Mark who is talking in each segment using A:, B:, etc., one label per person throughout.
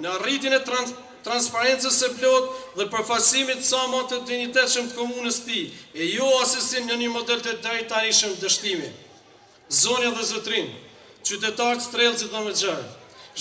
A: Në arritjen e transparencës së plotë dhe përfaqësimit sa më të dinjitetshëm të komunës së tij, e jo asesin në një model të drejtanishëm dështimi. Zonja dhe zotrin, qytetarët strelësit dhe më gjerë,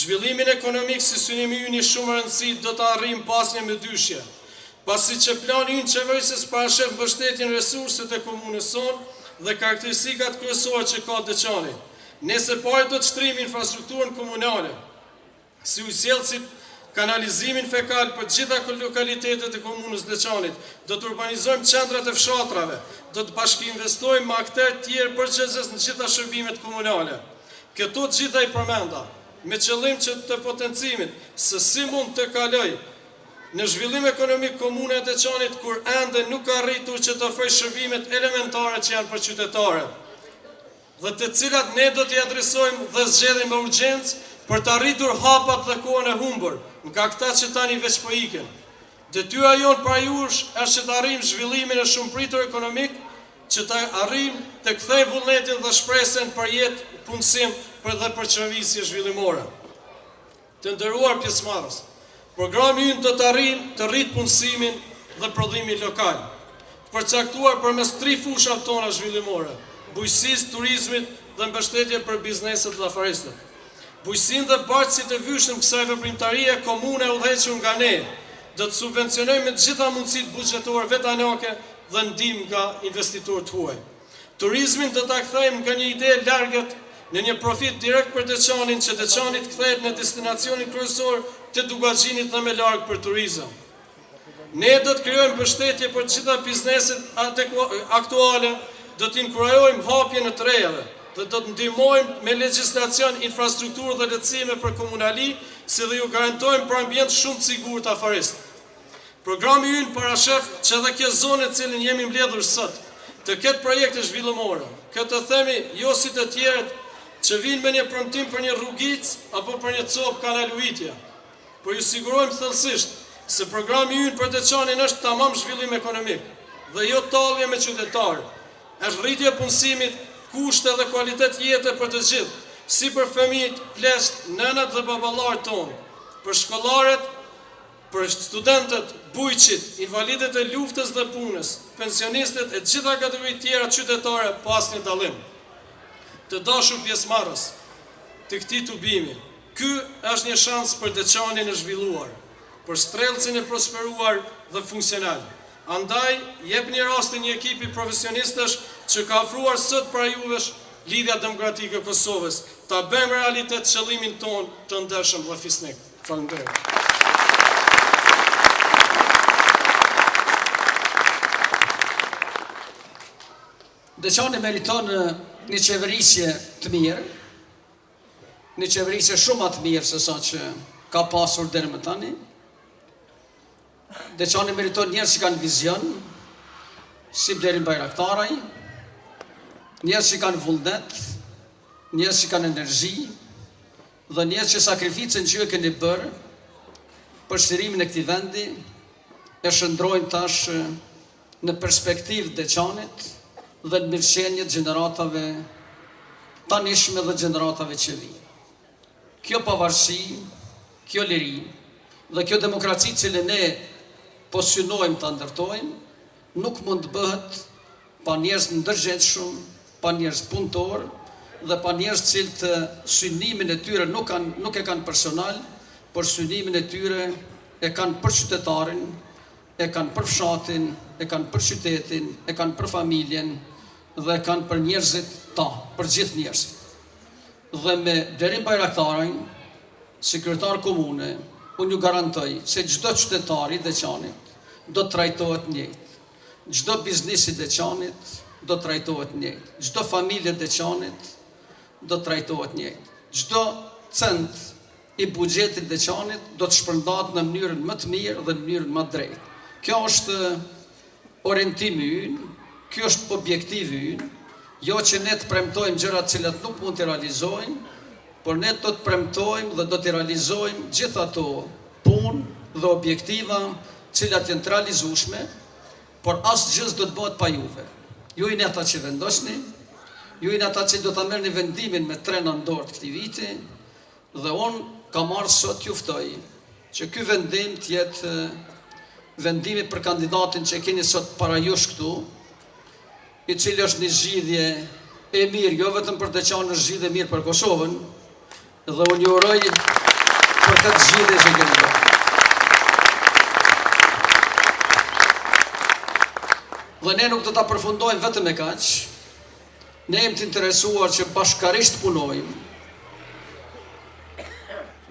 A: zhvillimin ekonomik si synimi ynë i shumë rëndësi do të arrijmë pas një me dyshje, pasi që plani ynë qeverisës parashef mbështetjen resurset e komunës sonë dhe karakteristikat kryesore që ka Deçani. Nëse pari do të shtrijmë infrastrukturën komunale, si ujësjellësit, kanalizimin fekal për gjitha lokalitetet e komunës Deçanit, do të urbanizojmë qendrat e fshatrave, do të bashkëinvestojmë me aktorë tjerë përgjegjës në gjitha shërbimet komunale. Këto të gjitha i përmenda, me qëllim që të potencimit se si mund të kaloj në zhvillim ekonomik komune e Deçanit kur ende nuk arritur që të ofrojë shërbimet elementare që janë për qytetarët, dhe të cilat ne do t'i adresojmë dhe zgjedhim me urgjencë për të arritur hapat dhe kohën e humbur, nga këta që tani veç po iken. Detyra jonë para jush është që të arrijmë zhvillimin e shumëpritur ekonomik, që të arrijmë të kthejmë vullnetin dhe shpresën për jetë, punësim dhe për qëndrueshmëri zhvillimore. Të nderuar pjesëmarrës, programi ynë do të arrijmë të rritë punësimin dhe prodhimin lokal, përcaktuar përmes 3 fushave tona zhvillimore: bujqësisë, turizmit dhe mbështetje për bizneset dhe afaristët. Bujqësinë dhe bartësit e vyshëm kësaj veprimtarie komune e udhëhequr nga ne, do të subvencionojmë me të gjitha mundësitë buxhetore vetanake dhe ndihmë nga investitorët huaj. Turizmin do ta kthejmë nga një ide largët në një profit direkt për Deçanin, që Deçani të kthehet në destinacionin kryesor të Dugaxhinit dhe më larg për turizëm. Ne do të krijojmë mbështetje për të gjitha bizneset aktuale, do të inkurajojmë hapjen e të rejave, dhe do të ndihmojmë me legjislacion, infrastrukturë dhe lehtësime për komunali, si dhe ju garantojmë për ambient shumë të sigurt të afaristëve. Programi ynë parashef që edhe kjo zonë e cilën jemi mbledhur sot, të ketë projekte zhvillimore. Këtë themi jo si të tjerët që vinë me një premtim për një rrugicë apo për një copë kanalujitje. Por ju sigurojmë thellësisht se programi ynë për Deçanin është tamam zhvillim ekonomik dhe jo tallje me qytetarë. Është rritje punësimit, kushte dhe kualitet jete për të gjithë, si për fëmijët, pleqt, nënat dhe baballarët tonë, për shkollarët, për studentët, bujqit, invalidët e luftës dhe punës, pensionistët e gjitha kategoritë tjera qytetare pas një dallim. Të dashur pjesëmarrës të këtij tubimi, ky është një shans për Deçanin e zhvilluar, për strelësin e prosperuar dhe funksional. Andaj, jep një rastin një ekipi profesionistësh që ka ofruar sot para juvesh Lidhja Demokratike e Kosovës, ta bëjmë realitet qëllimin ton të ndershëm dhe fisnik. Faleminderit.
B: Deçani meriton një qeverisje të mirë, një qeverisje shumë të mirë se sa që ka pasur deri më tani. Deçani meriton njerëz që kanë vizion, si Bleri Bajraktaraj, njerëz që kanë vullnet, njerëz që kanë energji dhe njerëz që sakrificën që e keni bërë për shtirimin e këtij vendi e shndrojnë tash në perspektivë Deçanit dhe në mirëqenie të gjeneratave tanishme dhe gjeneratave që vijnë. Kjo pavarësi, kjo liri dhe kjo demokraci që ne po synojmë të ndërtojmë, nuk mund të bëhet pa njerëz ndërgjegjshëm, pa njerëz punëtor dhe pa njerëz cilë të synimin e tyre nuk e kanë personal, por synimin e tyre e kanë për qytetarin, e kanë për fshatin, e kanë për qytetin, e kanë për familjen dhe e kanë për njerëzit ta, për gjithë njerëzit. Dhe me Bleri Bajraktaraj, sekretar komune, unë ju garantoj se çdo qytetari i Deçanit do të trajtohet njëjtë. Çdo biznesi i Deçanit do të trajtohet njëjtë. Çdo familje e Deçanit do të trajtohet njëjtë. Çdo cent i buxhetit Deçanit do të shpërndahet në mënyrën më të mirë dhe në mënyrën më të drejtë. Kjo është orientimi ynë, ky është objektivi ynë, jo që ne të premtojmë gjërat cilat nuk mund të realizojnë, por ne do të premtojmë dhe do të realizojmë gjithë ato punë dhe objektiva cilat janë të realizueshme, por asgjë do të bëhet pa juve. Ju jeni ata që vendosni, ju jeni ata që do ta merrni vendimin me 3 nëntor të këtij viti, dhe unë kam marrë sot ju ftoj që ky vendim të jetë vendimi për kandidatin që keni sot para jush këtu, i cili është një zgjidhje e mirë, jo vetëm për të qenë një zgjidhje mirë për Kosovën, dhe unë ju uroj për këtë zgjidhje që keni bërë. Dhe ne nuk do ta përfundojmë vetëm me kaq, ne jemi të interesuar që bashkarisht punojmë,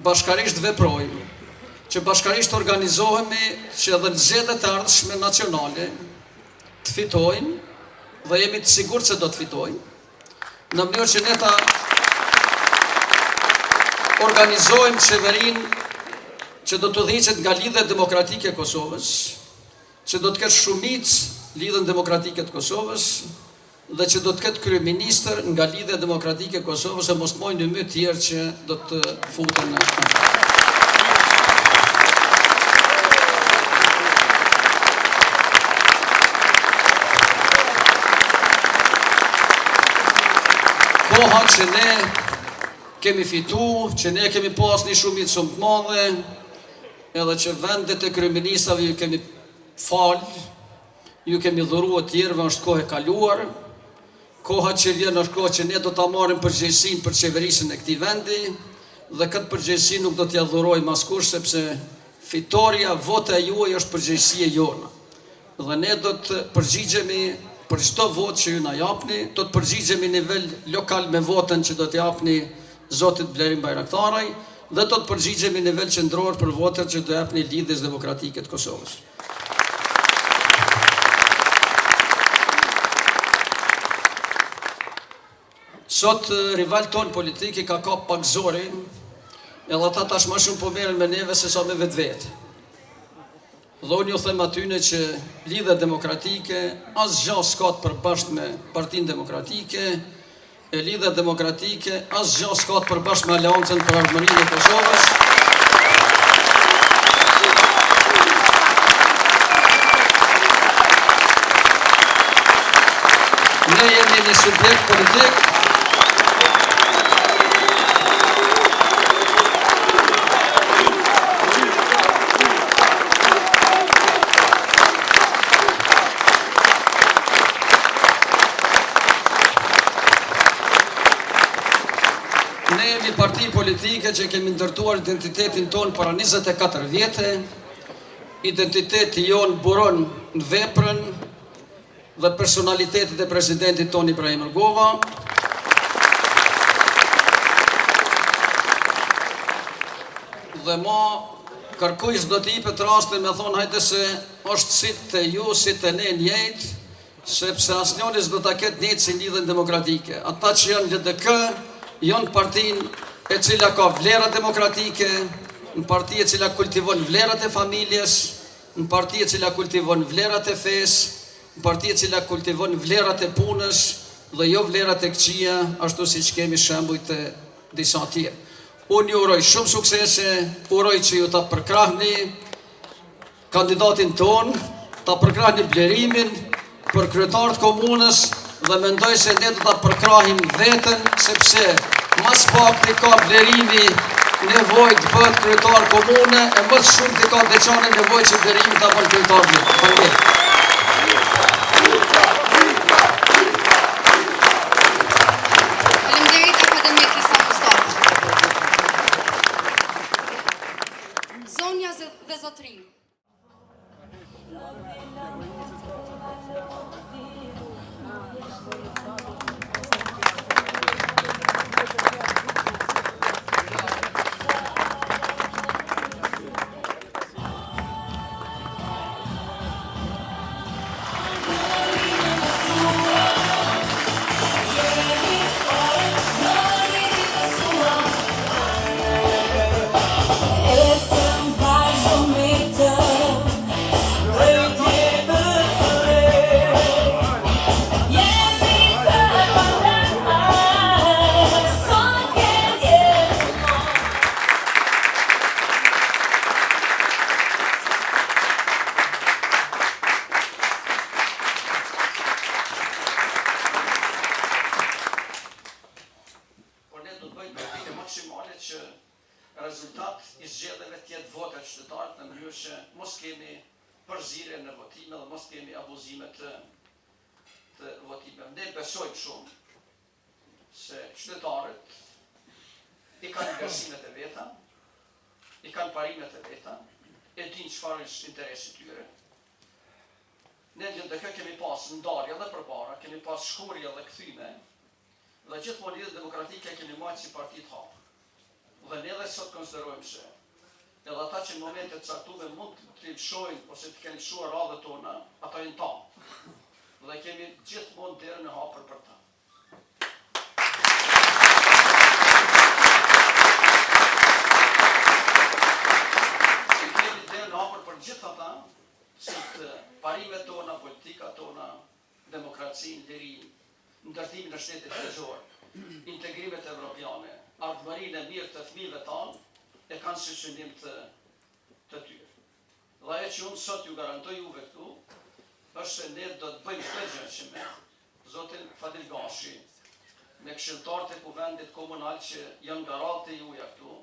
B: bashkarisht veprojmë, që bashkarisht organizohemi që edhe në zgjedhjet e ardhshme nacionale të fitojmë dhe jemi të sigurt se do të fitojmë, në mënyrë që ne ta organizojmë qeverinë që do të udhëhiqet nga Lidhja Demokratike e Kosovës, që do të ketë shumicë Lidhjen Demokratike të Kosovës dhe që do të ketë kryeministër nga Lidhja Demokratike e Kosovës e mos mojnë 2 tjerë që do të futen në koha që ne kemi fitu, që ne kemi pas një shumicë shumë të madhe, edhe që vendet e kryeministrave ju kemi falë, ju kemi dhuru të tjerëve, është kohë e kaluar, koha që vjen është kohë që ne do ta marrim përgjegjësinë për qeverisjen e këtij vendi, dhe këtë përgjegjësi nuk do t'ja dhurojmë askush, sepse fitoria, vota e juaj është përgjegjësia jona. Dhe ne do të përgjigjemi për çdo votë që ju na japni, do të përgjigjemi në nivel lokal me votën që do të japni Zotit Blerim Bajraktaraj, dhe do të përgjigjemi në nivel qendror për votën që do japni Lidhjes Demokratike të Kosovës. Sot rival ton politik I ka kap pak zori, edhe ata tash më shumë po merren me neve se sa me vetvete. Dhe unë ju them atyne që Lidhja Demokratike asgjë s'ka të përbashkët me Partinë Demokratike, e Lidhja Demokratike asgjë s'ka të përbashkët me Aleancën për Ardhmërinë e Kosovës. Ne jemi një subjekt politik parti politike që kemi ndërtuar identitetin ton para 24 vjetë, identiteti jonë buron në veprën dhe personalitetit e presidentit ton Ibrahim Rugova. Dhe ma kërkuj s'do t'i jepet rastin me thonë hajde se është si të ju, si të ne njëjtë, sepse asnjëri s'do ta ketë njëjtë si Lidhjen Demokratike. Ata që janë LDK janë partinë e cila ka vlera demokratike, në parti e cila kultivon vlerat e familjes, në parti e cila kultivon vlerat e fesë, në parti e cila kultivon vlerat e punës dhe jo vlerat e këqija, ashtu si që kemi shembuj të disa tjerë. Unë ju uroj shumë suksese, uroj që ju ta përkrahni kandidatin ton, ta përkrahni Blerimin për kryetar të komunës dhe mendoj se ne do ta përkrahim veten, sepse mas pak të ka Blerimi nevoj të bëhet kryetar komune, e më shumë të ka Deçani nevoj që Blerimi të bëhet kryetar komune.
C: Faleminderit akademik Isa Mustafa. Zonja dhe zotërim.
B: në mënyrë që mos kemi përzire në votime dhe mos kemi abuzime të votime. Ne besojmë shumë se qytetarët i kanë besimet e veta, i kanë parimet e veta, e dinë çfarë është interesi tyre. Ne të kjo kemi pas ndarje dhe përpara, kemi pas shkurje dhe kthyme, dhe gjithmonë lidhjet demokratike kemi marrë si parti të hapur. Dhe ne edhe sot konsiderojmë se edhe ata që në momente të caktuara mund të lëshojnë ose të kenë lëshuar radhët tona, ata janë tamë. Dhe kemi gjithmonë derën e hapur për ta. Kemi derën e hapur për gjithë ata, si të parimet tona, politika tona, demokracinë, lirinë, ndërtimin e shtetit kryesor, integrimet evropiane, ardhmërinë e mirë të fëmijëve tanë, e kanë si shëndim të tyre. Dhe ajo që unë sot ju garantoj juve këtu, është se ne do të bëjmë këtë gjë që me zotin Fadil Gashi, me këshilltarët e kuvendit komunal që janë nga radhët e juja këtu,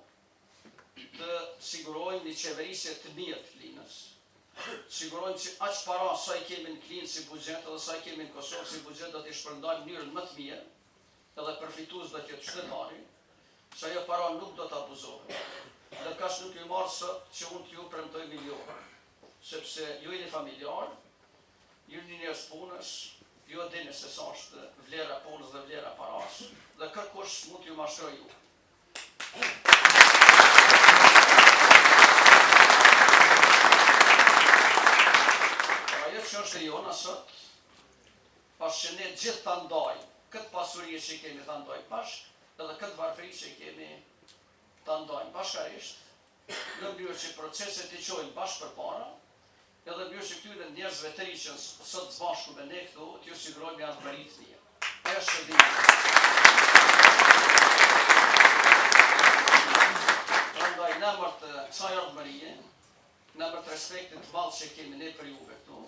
B: të sigurojnë një qeverisje të mirë të Klinës. Sigurojnë që aq para sa i kemi në Klinë si buxhet edhe sa i kemi në Kosovë si buxhet do t'i shpërndajmë në mënyrën më të mirë, edhe përfitues do të jetë qytetari, që ajo para nuk do të abuzohet. Dhe kash nuk ju marë sot që unë t'ju premtoj milionë, sepse ju jeni familjar, ju një njerëz punës, ju e dini se sa është vlera punës dhe vlera parash, dhe kërkush mund t'ju mashtroj ju. Ajo që është e jona sot, pas që ne gjithë të ndajmë, këtë pasurije që kemi të ndajmë bashkë, edhe këtë varfëri që kemi të ndajmë bashkarisht, në mënyrë që proceset të qojnë bashkë përpara, edhe mënyrë që këtyre njerëzve të ri që sot zbashku me ne këtu, t'ju sigurojmë janë të mërit një. E është shërdimi. Prandaj, në emër të kësaj ardhmërie, në emër të respektit të madh që kemi ne për juve këtu,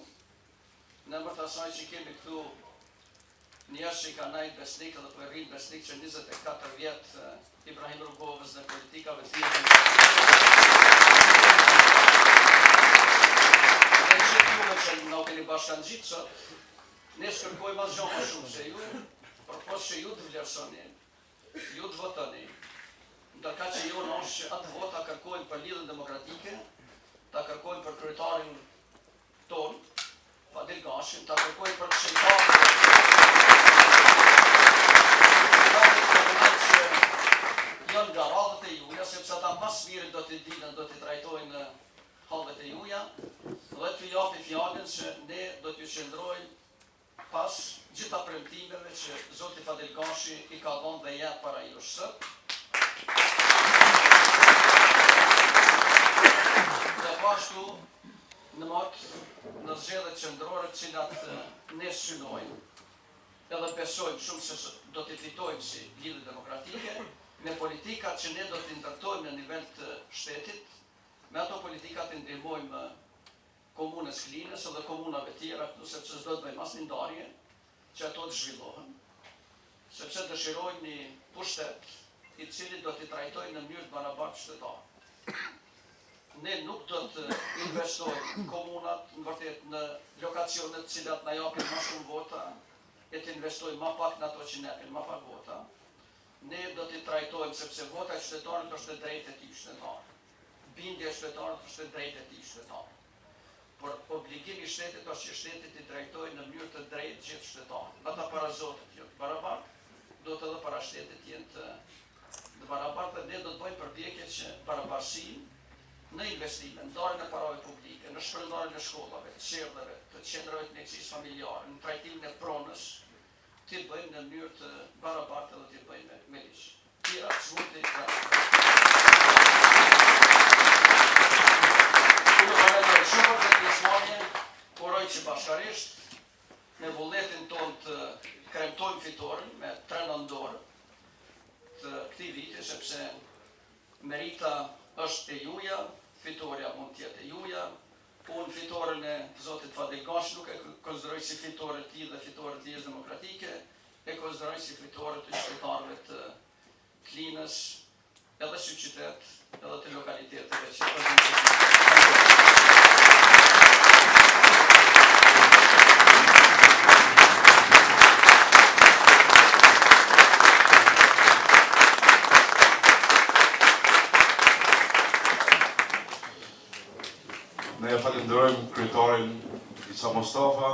B: në emër të asaj që kemi këtu njerëz që i ka najtë besnik edhe për rrinë besnik që 24 vjetë Ibrahim Rrugovës dhe politikave të tjera. Dhe gjithë juve që në keni bashkangjitë sot, ne shkërkojmë asë gjo më shumë se ju, për posë që ju të vlerësoni, ju të votoni, ndërka që ju në është që atë vota kërkojmë për lidhën demokratike, ta kërkojmë për kryetarin tonë, Fadil Gashin, ta kërkojmë për qëjtarën janë nga radhët e juja, sepse ata mas mirë do t'i dinën, do t'i trajtojnë hallet e juja, dhe t'ju japi fjallin që ne do t'ju qëndrojnë pas gjitha premtimeve që Zoti Fadil Gashi i ka dhënë dhe jep para jush sot. Dhe pashtu në mot në zgjedhjet qendrore të cilat ne synojmë, edhe besojmë shumë se do t'i fitojmë si lidhje demokratike, me politikat që ne do t'i ndërtojmë në nivel të shtetit, me ato politikat të ndihmojmë komunës Klinës edhe komunave tjera këtu, sepse s'do të bëjmë asnjë ndarje që ato të zhvillohen, sepse dëshirojmë një pushtet i cili do t'i trajtojnë në mënyrë të barabartë qytetarë. Ne nuk do të investojmë komunat në vërtet në lokacionet cilat na japin më shumë vota, e të investojmë ma pak në ato që ne japin ma pak vota. Ne do t'i trajtojmë sepse vota e qytetarit është e drejtë e tij qytetar. Bindja e qytetarit është e drejtë e tij qytetar. Por obligimi i shtetit është që shteti t'i drejtojë në mënyrë të drejtë gjithë qytetarët. Ata para Zotit janë të barabartë, do të edhe para shtetit jenë të barabartë, dhe ne do të bëjmë përpjekje që barabartësinë në investime, në ndarjen e parave publike, në shpërndarjen e shkollave, të qerdheve, të qendrave të mjekësisë familjare, në trajtimin e pronës, t'i bëjmë në mënyrë të barabartë dhe t'i bëjmë me ligj. Tira, s'mund t'i shumë për të pjesëmarrje, uroj që bashkarisht në vullnetin tonë të kremtojmë fitoren me 3 nëndorë të këtij viti, sepse merita është e juja, fitoria mund t'jetë e juja. Unë fitoren e Zotit Fadil Gashi nuk e konsideroj si fitore të tij dhe fitore të Lidhjes Demokratike, e konsideroj si fitore të qytetarëve të Klinës edhe si qytet, edhe të lokaliteteve që përgjithësisht.
D: Ne falenderojmë kryetarin Isa Mustafa,